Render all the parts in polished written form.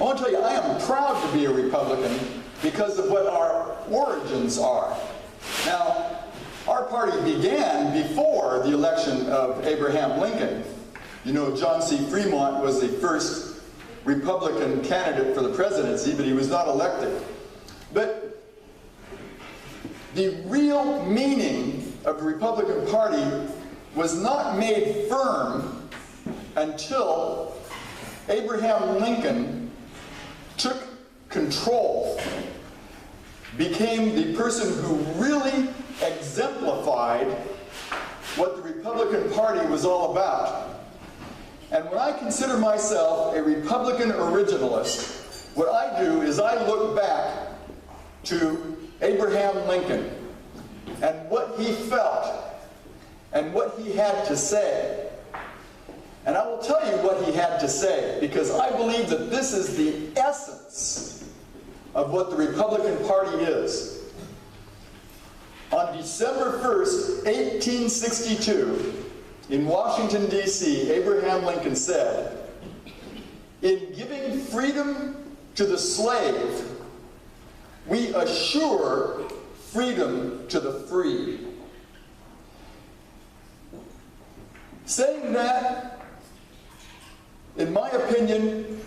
I want to tell you, I am proud to be a Republican because of what our origins are. Now, our party began before the election of Abraham Lincoln. You know, John C. Fremont was the first Republican candidate for the presidency, but he was not elected. But the real meaning of the Republican Party was not made firm until Abraham Lincoln took control, became the person who really exemplified what the Republican Party was all about. And when I consider myself a Republican originalist, what I do is I look back to Abraham Lincoln and what he felt and what he had to say. And I will tell you what he had to say, because I believe that this is the essence of what the Republican Party is. On December 1st, 1862, in Washington, D.C., Abraham Lincoln said, "In giving freedom to the slave, we assure freedom to the free." Saying that, in my opinion,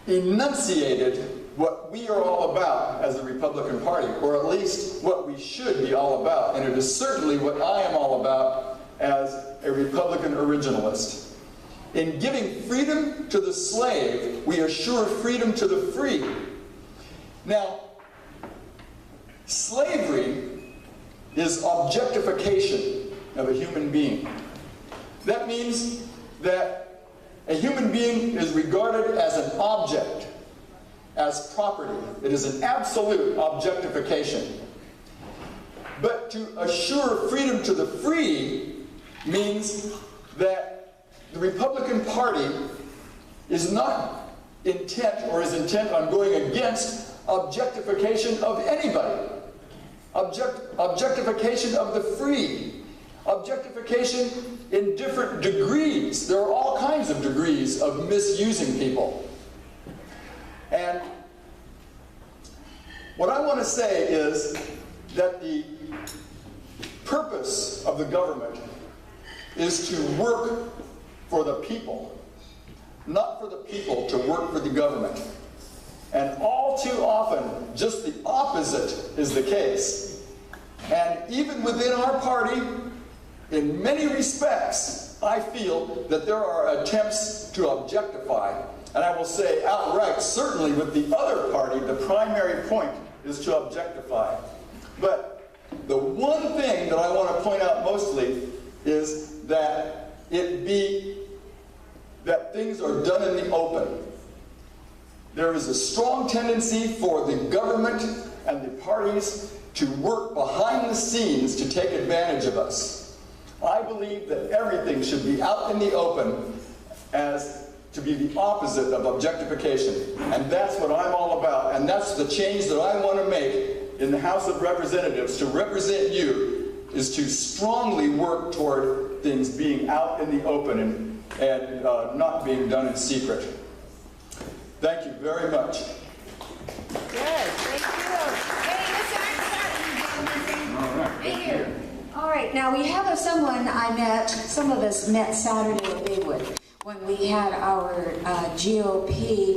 enunciated what we are all about as the Republican Party, or at least what we should be all about. And it is certainly what I am all about as a Republican originalist. In giving freedom to the slave, we assure freedom to the free. Now, slavery is objectification of a human being. That means that a human being is regarded as an object, as property. It is an absolute objectification. But to assure freedom to the free means that the Republican Party is not intent, or is intent on going against objectification of anybody. Objectification of the free. Objectification in different degrees. There are all kinds of degrees of misusing people. And what I want to say is that the purpose of the government is to work for the people, not for the people to work for the government. And all too often, just the opposite is the case. And even within our party, in many respects, I feel that there are attempts to objectify. And I will say outright, certainly with the other party, the primary point is to objectify. But the one thing that I want to point out mostly is that that things are done in the open. There is a strong tendency for the government and the parties to work behind the scenes to take advantage of us. I believe that everything should be out in the open as to be the opposite of objectification. And that's what I'm all about. And that's the change that I want to make in the House of Representatives, to represent you, is to strongly work toward things being out in the open and not being done in secret. Thank you very much. Good, thank you. Hey, Mr. Einstein. Right here. All right, now we have someone some of us met Saturday at Bigwood when we had our GOP